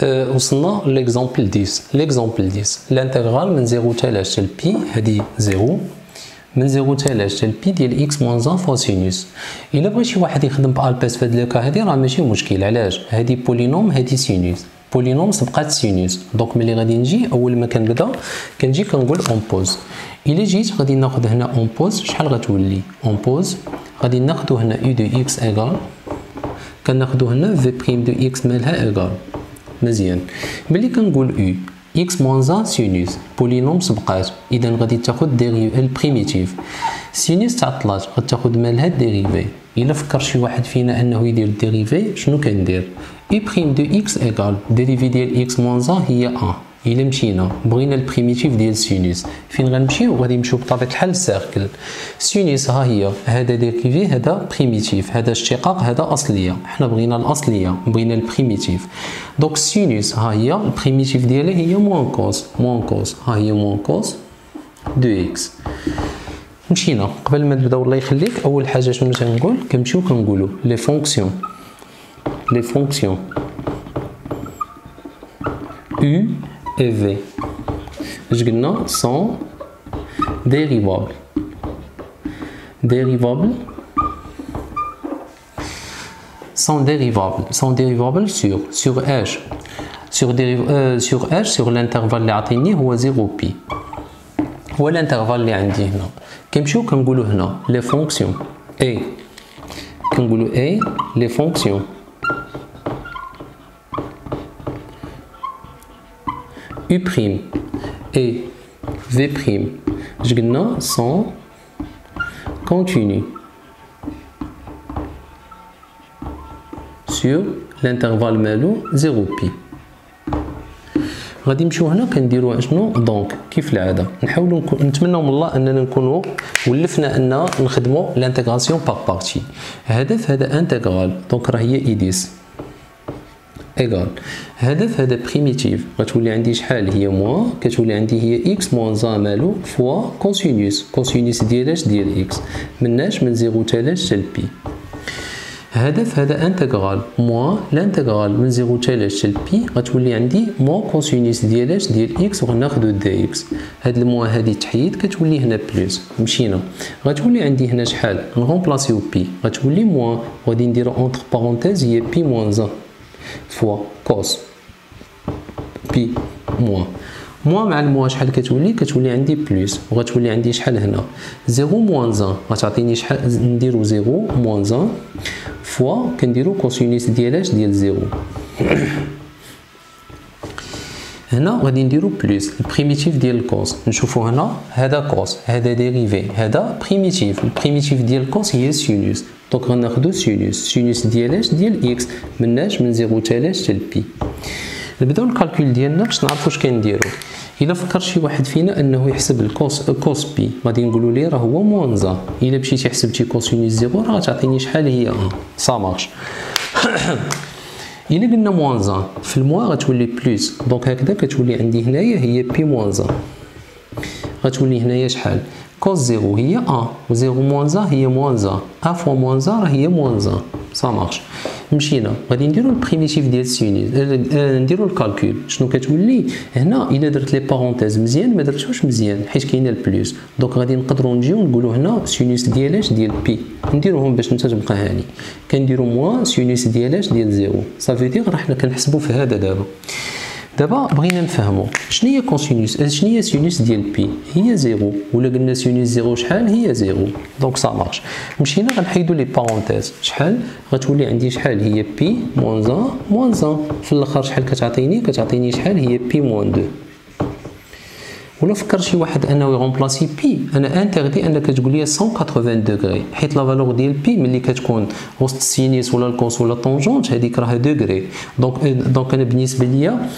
وصلنا ليكزامبل 10. ليكزامبل 10 الانتغرال من 0 حتى ل h بي هذه 0 من 0 حتى ل h بي ديال اكس موان 1 فوا سينوس. الا بغى شي واحد يخدم بالباس في هذا لو كا هذه راه ماشي مشكل. علاش؟ هذه بولينوم هذه سينوس، بولينوم سبقات سينوس. دونك ملي غادي نجي اول ما كنبدا كنجي كنقول اون بوز. الا جيت غادي ناخذ هنا اون بوز شحال غتولي اون بوز؟ غادي ناخذ هنا يو دو اكس ايغال كناخذ هنا في بريم دو اكس مالها ايغال. مزيان. ملي كنقول يو اكس موان 1 سينوس بولينوم سبقات، اذا غادي تاخذ البريميتيف. سينوس تعطلات غتاخذ مالها الديريفي. الا فكر شي واحد فينا انه يدير الديريفي شنو كندير؟ اي بريم دو اكس ايغال ديريفي ديال اكس موان 1 هي 1. الا مشينا بغينا البريميتيف ديال سينوس فين غنمشيو؟ غادي نمشيو بطبيعه الحال للسيركل. سينوس ها هي هذا ديريفي هذا بريميتيف، هذا اشتقاق هذا اصليه. حنا بغينا الاصليه بغينا البريميتيف. دونك سينوس ها هي البريميتيف ديالها هي موان كوس. موان كوس ها هي موان كوس دو اكس. مشينا قبل ما نبداو الله يخليك اول حاجه شنو تنقول؟ كنمشيو كنقولوا لي فونكسيون u et v اش قلنا sont dérivables sur h sur l'intervalle اللي عطيني هو 0 بي هو الانترفال اللي عندي هنا. كنمشيو كنقولوا هنا لي فونكسيون a كنقولوا a لي فونكسيون U' et V', je قلنا sont continus sur l'intervalle مالو 0 بي. غادي نمشيو هنا كنديروا شنو؟ دونك كيف العاده نحاولوا نتمنوا من الله اننا نكونوا ولفنا ان نخدموا لانتيغراسيون باغ بارتي. هدف هذا انتغرال دونك راه هي ايديس ايغال. هدف هذا بريميتيف غتولي عندي شحال؟ هي موان كتولي عندي هي اكس موان 1 مالو فوا كوسينوس. كوسينوس ديالاش؟ ديال اكس مناش من 0 حتى لاش حتى بي. هدف هذا انتغرال موان الانتغرال من 0 حتى لاش حتى بي غتولي عندي موان كوسينوس ديالاش؟ ديال اكس وغناخذو دي اكس. هاد الموان هادي تحيد كتولي هنا بلوس. مشينا غتولي عندي هنا شحال؟ نغومبلاسيو بي غتولي موان وغادي نديرو اونتر بارونتيز هي بي موان 1 فوا كوس بي موان. موان مع الموان شحال كتولي؟ كتولي عندي بلوس وغتولي عندي شحال هنا؟ 0 موان 1 غتعطيني شحال؟ نديرو 0 موان 1 فوا كنديرو كوسينوس ديالاش؟ ديال 0. هنا غادي نديرو بلوس البريميتيف ديال الكوس. نشوفو هنا هذا كوس هذا ديريفي هذا بريميتيف. البريميتيف ديال الكوس هي سينوس دونك غناخدو سينوس ديالاش؟ ديال اكس مناش من 0 حتى لاش حتى بي. نبداو الكالكول ديالنا باش نعرفو اش كنديرو. الا فكر شي واحد فينا انه يحسب الكوس بي غادي نقولوا ليه راه هو موان 1. الا مشيتي حسبتي كوسينوس 0 راه غتعطيني شحال؟ هي 1 سا مارش. الا قلنا موان 1 في الموا غتولي بلوس دونك هكذا كتولي عندي هنايا هي بي موان 1 غتولي هنايا شحال؟ كوس 0 هي 1 و 0 موان 1 هي موان 1 1 فوا موان 1 راه هي موان 1 سا مارش. مشينا غادي نديرو البريميتيف ديال سينوس نديرو الكالكول شنو كتولي هنا. الا درت لي بارونتيز مزيان ما درتوش مزيان حيت كاينه البلوس دونك غادي نقدروا نجيو نقولوا هنا سينوس ديالاش؟ ديال بي. نديروهم باش انت تبقى هاني. كنديرو موان سينوس ديالاش؟ ديال 0. صافي دير راه حنا كنحسبوا في هذا دابا بغينا نفهموا شنو هي كوسينوس شنو هي سينوس ديال بي. هي 0 ولا قلنا سينوس 0 شحال؟ هي 0 دونك سا مارش. مشينا غنحيدوا لي بارونتيز شحال غتولي عندي شحال؟ هي بي موان 1 موان 1 في الاخر شحال كتعطيني؟ كتعطيني شحال؟ هي بي موان 2. ولا فكر شي واحد انه يغومبلاسي بي انا انتردي انك تقول لي 180 دوغري حيت لا فالور ديال بي ملي كتكون وسط السينيس ولا الكوس ولا الطونجونت هذيك راه دوغري. دونك انا بالنسبه ليا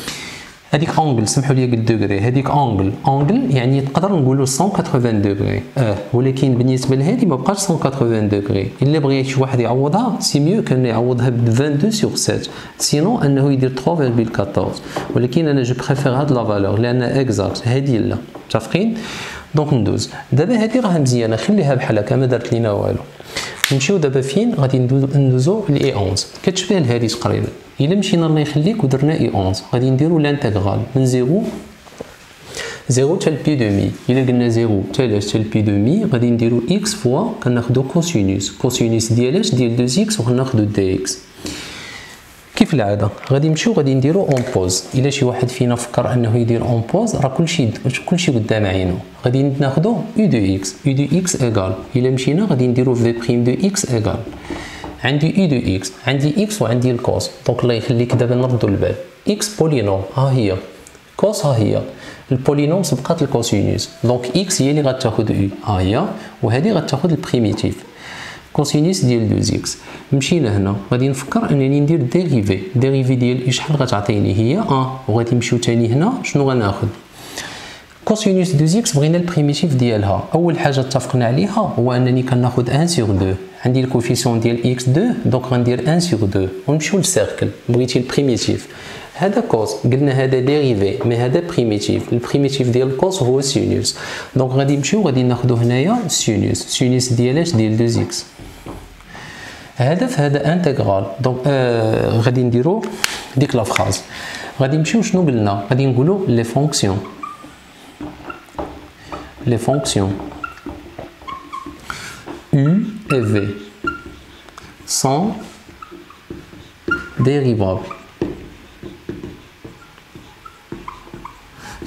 هذيك اونغل سمحوا لي قلت دوغري هذيك اونغل يعني تقدر نقولوا 180 دوغري ولكن بالنسبه لهذه ما بقاش 180 دوغري. الا بغى شي واحد يعوضها سي ميو كان يعوضها ب 22 سور 7 سينو انه يدير 3.14 ولكن انا جو بريفير هاد لا فالور لان اكزاكت هذه لا متفقين. دونك ندوز دابا هذه راه مزيانه خليها بحال هكا ما دارت لينا والو. نمشيو دابا فين غادي ندوزو لاي 11 كتشبه لهادي تقريبا. الا مشينا الله يخليك ودرنا اي 11 غادي نديرو لانتيغرال من 0 حتى بي دومي. الا قلنا 0 حتى بي دومي غادي نديرو اكس فوا كناخدو كوسينوس ديال اش ديال 2 اكس وغناخدو دي اكس. كيف العاده غادي نمشيو غادي نديرو اون بوز. الا شي واحد فينا فكر انه يدير اون بوز راه كلشي قدام عينو. غادي ناخدو يو دو اكس ايغال. الا مشينا غادي نديرو في بريم دو اكس ايغال. عندي يو دو اكس، عندي اكس وعندي الكوس. دونك الله يخليك دابا نردو البال. اكس بولينوم ها هي، كوس ها هي، البولينوم سبقات الكوسينوس. دونك اكس هي اللي غتاخد يو ها هي، وهذه غتاخد البريميتيف كوسينوس ديال 2 اكس. مشينا هنا غادي نفكر انني ندير ديريفي ديال شحال غتعطيني هي 1 وغادي نمشيو ثاني هنا شنو غناخذ كوسينوس 2 اكس. بغينا البريميتيف ديالها. اول حاجه اتفقنا عليها هو انني كناخذ 1 سور 2. عندي الكوفيسيون ديال اكس 2 دونك غندير 1 سور 2 ونمشيو للسيركل. بغيتي البريميتيف هذا كوس، قلنا هذا ديريفي مي هذا بريميتيف. البريميتيف ديال الكوس هو سينوس. دونك غادي نمشيو غادي ناخذو هنايا سينوس ديال اش ديال 2 اكس. هذا في هذا انتغرال. دونك غادي نديرو ديك لا فراز. غادي نمشيو شنو قلنا غادي نقولو لي فونكسيون u et v sont dérivables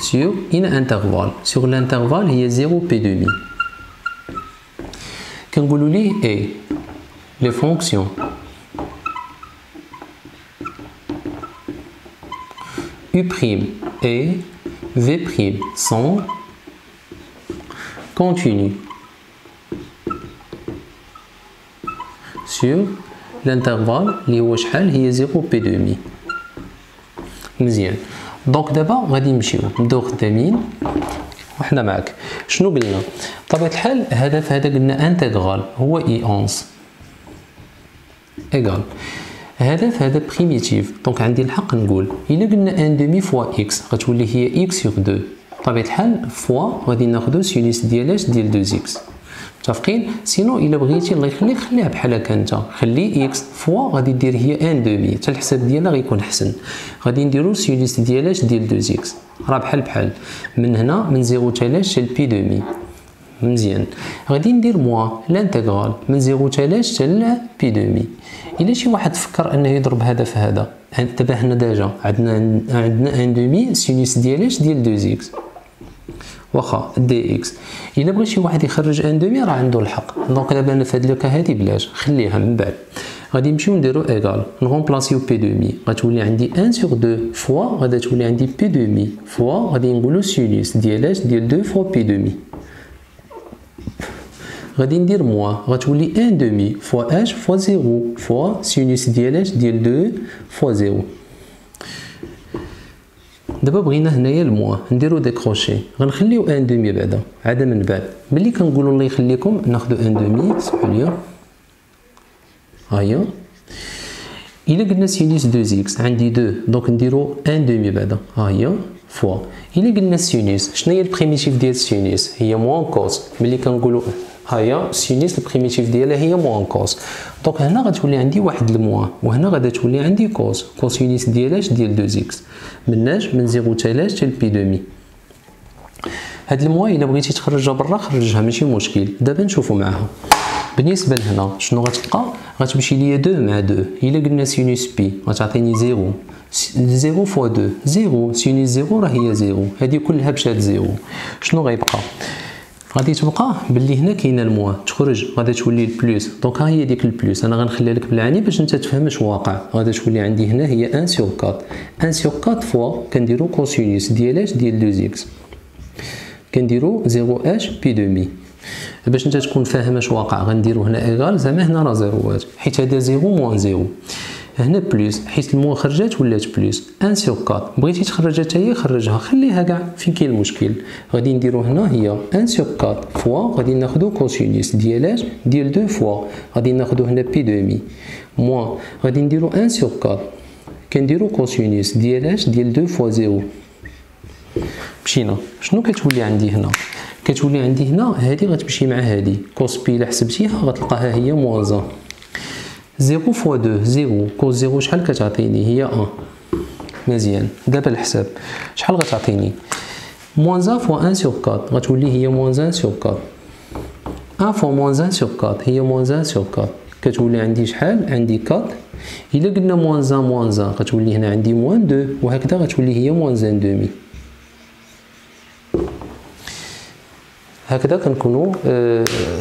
sur un intervalle. Sur l'intervalle il y a 0 p demi. كنقولوا ليه a les fonctions u' et v' sont continues sur l'intervalle اللي هو شحال هي 0 بي دومي. مزيان. دونك دابا غادي نبداو خدامين وحنا معاك. شنو قلنا بطبيعه الحال هذا في هذا قلنا انتغرال هو اي 11 ايغال هذا في هذا بريميتيف. دونك عندي الحق نقول الا قلنا 1 دومي فوا اكس غتولي هي اكس سور 2. بطبيعه الحال فوا غادي ناخذو سينوس ديال اش ديال 2 اكس. متفقين؟ سينو الا بغيتي الله يخليك خليها بحال هكا انت، خلي اكس فوا غادي دير هي 1 دومي حتى الحساب ديالها غيكون احسن. غادي نديرو سينوس ديال اش ديال 2 اكس راه بحال من هنا من 0 حتى لاش حتى بي دومي. مزيان. غادي ندير موان لانتغرال من 0 حتى لاش حتى بي دومي. الا شي واحد فكر انه يضرب هذا في هذا دابا حنا ديجا عندنا 1 دومي سينوس ديال اش ديال 2 اكس واخا دي اكس. الا بغى شي واحد يخرج 1 دومي راه عنده الحق. دونك دابا انا في هاد لوكا هادي بلاش خليها من بعد. غادي نمشيو نديرو ايغال نغومبلاسيو بي دومي غتولي عندي 1 سور 2 فوا غادي تولي عندي بي دومي فوا غادي نقولو سينوس ديال اش ديال 2 فوا بي دومي. غادي ندير موان غتولي 1 دومي فوا اش فوا 0 فوا سينوس ديال اش ديال 2 فوا 0. دابا بغينا هنايا الموان نديرو ديكروشي غنخليو 1 دومي بعدا عاد من بعد ملي كنقولو الله يخليكم ناخدو 1 دومي سمحوا لي هيا. الا قلنا سينوس 2 اكس عندي 2 دونك نديرو 1 دومي بعدا هيا فوا. الا قلنا سينوس شنو هي البريميتيف ديال السينوس هي موان كوس. ملي كنقولو هيا سينوس البريميتيف ديالها هي موان كوس. دونك هنا غتولي عندي واحد الموان وهنا غادا تولي عندي كوس. كوسينوس ديال اش ديال 2 اكس مناش من 0 حتى لاش حتى بي دومي. هاد الموان الا بغيتي تخرجها برا خرجها ماشي مشكل. دابا نشوفوا معاها. بالنسبه لهنا شنو غتلقى غتمشي ليا 2 مع 2. الا قلنا سينوس بي غتعطيني 0 0 فوا 2 0 سينوس 0 راه هي 0 هذه كلها مشات 0. شنو غيبقى غادي تبقى باللي هنا كاينه الموان تخرج غادي تولي البلوس. دونك ها هي ديك البلوس انا غنخليها لك بالعاني باش انت تفهم اش واقع. غادي تولي عندي هنا هي 1 سور 4 1 سور 4 فوا كنديرو كوسينوس ديال اش ديال 2 اكس كنديرو 0 اش بي دومي. باش انت تكون فاهم اش واقع غنديرو هنا ايغال زعما هنا راه زيروات حيت هذا 0 موان 0 هنا بلوس حيت الموان خرجات ولات بلوس 1 سور 4. بغيتي تخرجها حتى هي خرجها خليها كاع فين كاين المشكل. غادي نديرو هنا هي 1 سور 4 فوا غادي ناخذو كوسينوس ديال اش ديال 2 فوا غادي ناخذو هنا بي دومي موان غادي نديرو 1 سور 4 كنديرو كوسينوس ديال اش ديال 2 فوا 0. مشينا شنو كتولي عندي هنا كتولي عندي هنا هذه غتمشي مع هذه، كوس بي الا حسبتيها غتلقاها هي موان 1. 0 فوا 2 0، كوس 0 شحال كتعطيني؟ هي 1. مزيان. دابا الحساب شحال غتعطيني؟ موان 1 فوا 1 سور 4 غتولي هي موان 1 سور 4. 1 فوا موان 1 سور 4 هي موان 1 سور 4، كتولي عندي شحال؟ عندي 4. إلا قلنا موان 1 موان 1 غتولي هنا عندي موان 2، وهكذا غتولي هي موان 1 دومي. هكذا كنكونوا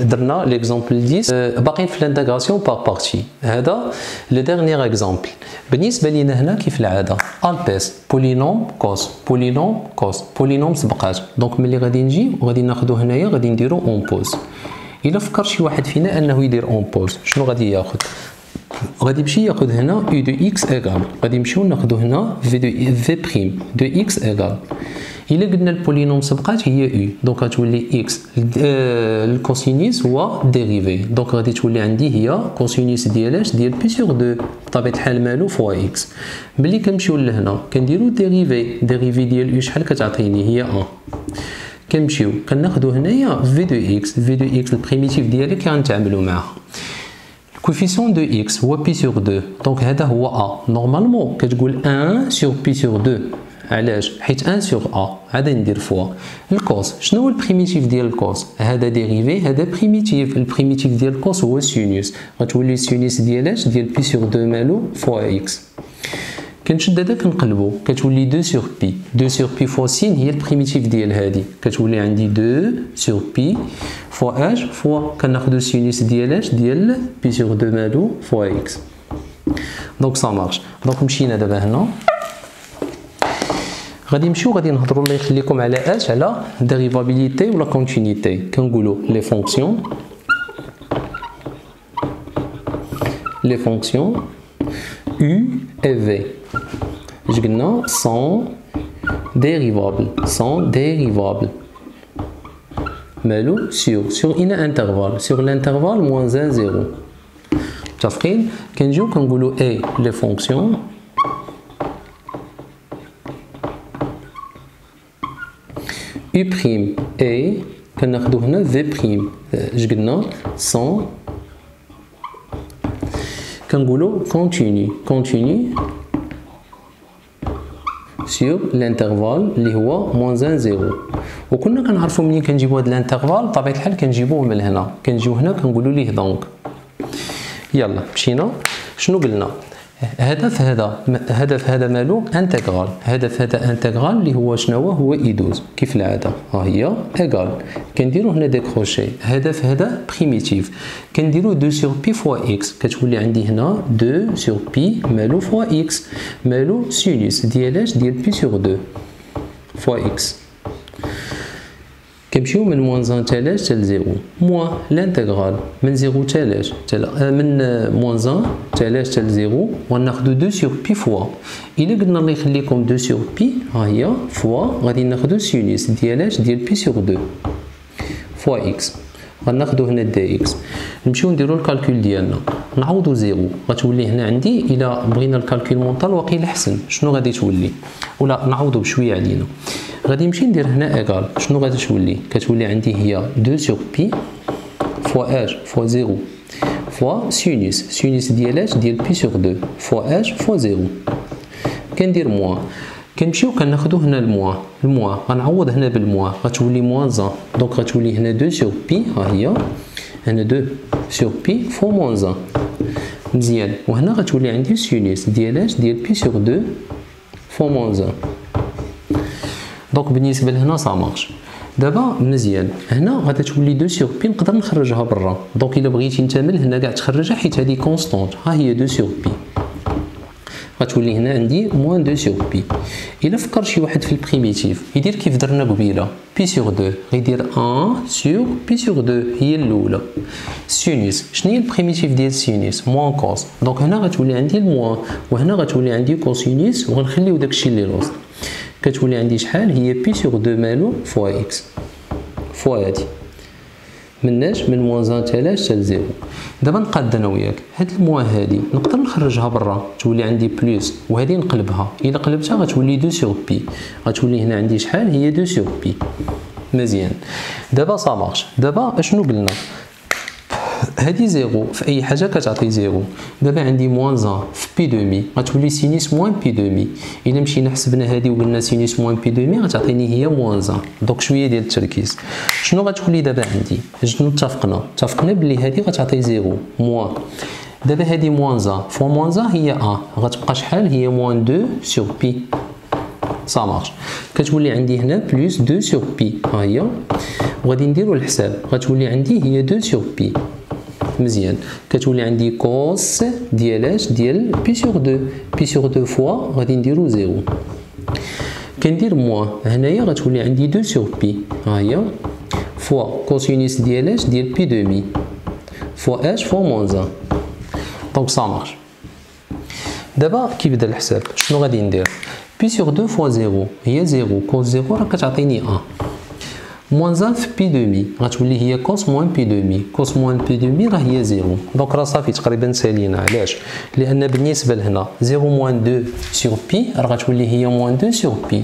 درنا ليكزامبل 10. باقيين في الانتغراسيون بار بارتي. هذا لو ديرنيير اكزامبل. بالنسبه لينا هنا كيف العاده البيس بولينوم كوس بولينوم كوس بولينوم سبقات، دونك ملي غادي نجي وغادي ناخذو هنايا غادي نديرو اون بوز. الا فكر شي واحد فينا انه يدير اون بوز شنو غادي ياخذ؟ غادي يمشي ياخذ هنا او دو اكس ايغال، غادي نمشيو ناخذو هنا في بريم دو اكس ايغال. إلا قلنا البولينوم سبقات هي او، دونك غتولي اكس الكوسينيس هو ديريفي، دونك غادي تولي عندي هي كوسينيس ديالاش ديال بي سور 2 بطبيعة الحال مالو فوا اكس. ملي كنمشيو لهنا كنديرو ديريفي ديال او شحال كتعطيني؟ هي 1. كنمشيو كناخدو هنايا في دو اكس، في دو اكس البريميتيف ديالها كنتعاملو معاها. الكوفيسيون دو اكس هو بي سور 2، دونك هذا هو ا. نورمالمون كتقول 1 سور بي سور 2. علاش؟ حيت 1 سور ا عاد ندير فوا. الكوس شنو هو البريميتيف ديال الكوس؟ هذا ديريفي هذا بريميتيف، البريميتيف ديال الكوس هو سينوس، غتولي السينوس ديالاش ديال بي سور 2 مالو فوا اكس. كنشد هذا كنقلبو كتولي 2 سور بي، 2 سور بي فوا سين هي البريميتيف ديال هادي، كتولي عندي 2 سور بي فوا اش فوا كناخدو السينوس ديالاش ديال بي سور 2 مالو فوا اكس. دونك سا مارش. دونك مشينا دابا هنا غادي نمشيو غادي نهضروا الله يخليكم على اش؟ على ديريفابيليتي ولا كونتينيتي. كنقولوا لي فونكسيون u et v اش قلنا؟ سون ديريفابل مالو سور ان انترفال، سور الانترفال موان 1 0. متفقين؟ كنجيو كنقولوا اي لي فونكسيون U prime et كناخدو هنا في بريم اش قلنا؟ سون كنقولو كونتيني سور الانترفال اللي هو موان 1 0. وكنا كنعرفو منين كنجيبو هاد الانترفال بطبيعة الحال كنجيبوه من هنا، كنجيو هنا كنقولو ليه دونك. يلا مشينا شنو قلنا؟ هدف هذا مالو انتغرال، هدف هذا انتغرال اللي هو شنو هو اي 12 كيف العاده. ها هي ايغال كنديرو هنا ديكروشي. هدف هذا بريميتيف كنديرو 2 سور بي فوا اكس، كتولي عندي هنا 2 سور بي مالو فوا اكس مالو سينوس ديالاش ديال بي سور 2 فوا اكس. كنمشيو من موان 1 تالاش تال 0 موان لانتغرال من 0 تالاش من موان 1 تالاش تال 0 وناخدو 2 سور بي فوا. الا قلنا الله يخليكم 2 سور بي ها هي فوا غادي ناخدو سينوس ديالاش ديال بي سور 2 فوا اكس، غناخدو هنا دي اكس. نمشيو نديرو الكالكول ديالنا نعوضو 0 غتولي هنا عندي. الا بغينا الكالكول مونطال واقيلا احسن شنو غادي تولي؟ ولا نعوضو بشويه علينا. غادي نمشي ندير هنا ايغال شنو غادي تولي؟ كتولي عندي هي 2 سور بي فوا اش فوا 0 فوا سينوس ديالاش ديال بي سور 2 فوا اش فوا 0. كندير موان كنمشيو كناخدو هنا الموان غنعوض هنا بالموان غتولي موان 1، دونك غتولي هنا 2 سور بي ها هي هنا 2 سور بي فوا موان 1. مزيان. وهنا غتولي عندي سينوس ديالاش ديال بي سور 2 فوا موان 1. دونك بالنسبه لهنا سا مارش. دابا مزيان هنا غادي تولي 2 سور بي نقدر نخرجها برا، دونك الا بغيتي انت من هنا كاع تخرجها حيت هذه كونستونت ها هي 2 سور بي غتولي هنا عندي موان 2 سور بي. الا فكر شي واحد في البريميتيف يدير كيف درنا قبيله بي سور 2 غيدير 1 سور بي سور 2 هي الاولى. سينوس شنو هي البريميتيف ديال سينوس؟ موان كوس، دونك هنا غتولي عندي الموان وهنا غتولي عندي كوسينوس وغنخليو داكشي اللي لوست. كتولي عندي شحال؟ هي بي سور 2 مالو فوا اكس فوا هادي مناش من موان 1 تالاش تال 0. دابا نقاد انا وياك هاد الموان هادي نقدر نخرجها برا تولي عندي بلوس وهادي نقلبها. الا قلبتها غتولي 2 سور بي غتولي هنا عندي شحال؟ هي 2 سور بي مزيان. دابا سا مارش. دابا اشنو قلنا؟ هادي زيرو في اي حاجه كتعطي زيرو. دابا عندي موان 1 في بي دومي غتولي سينيس موان بي دومي. الا مشينا حسبنا هادي وقلنا سينيس موان بي دومي غتعطيني هي موان 1. دونك شويه ديال التركيز. شنو غتولي دابا عندي؟ شنو اتفقنا بلي هادي غتعطي زيرو موان. دابا هادي موان 1 فوا موان 1 هي ا غتبقى شحال؟ هي موان 2 سور بي. صا مارش. كتولي عندي هنا بلس 2 سور بي. ها هي وغادي نديرو الحساب. غتولي عندي هي 2 سور بي. مزيان. كتولي عندي كوس ديال اش؟ ديال بي سور 2. بي سور 2 فوا غادي نديرو زيرو. كندير موان هنايا غتولي عندي 2 سور بي. ها هي فوا كوسينيس ديال اش؟ ديال بي دومي فوا اش؟ فوا موان 1. دونك سا مارش. دابا كي بدا الحساب شنو غادي ندير؟ بي سور 2 فوا زيرو هي زيرو. كوس زيرو راه كتعطيني 1. موان 1 في بي دومي غتولي هي كوس موان بي دومي. كوس موان بي دومي راه هي زيرو. دونك راه صافي تقريبا سالينا. علاش؟ لان بالنسبه لهنا زيرو موان 2 سور بي راه غتولي هي موان 2 سور بي.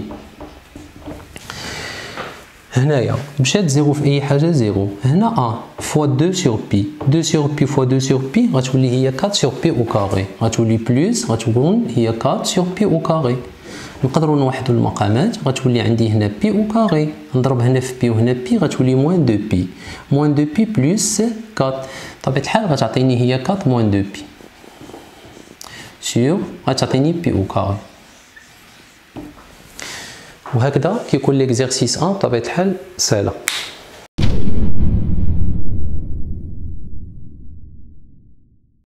هنايا مشات زيرو في اي حاجه زيرو. هنا ا فوا 2 سور بي. 2 سور بي فوا 2 سور بي غتولي هي 4 سور بي او كاري. غتولي بلس غتكون هي 4 سور بي او كاري. نقدروا نوحدوا المقامات. غتولي عندي هنا بي او كاري نضرب هنا في بي وهنا بي غتولي موان 2 بي. موان 2 بي بلس 4 بطبيعه الحال غتعطيني هي 4 موان 2 بي سور غتعطيني بي او كاري. وهكذا كيكون ليكزيرسيس 1 بطبيعه الحال سهله.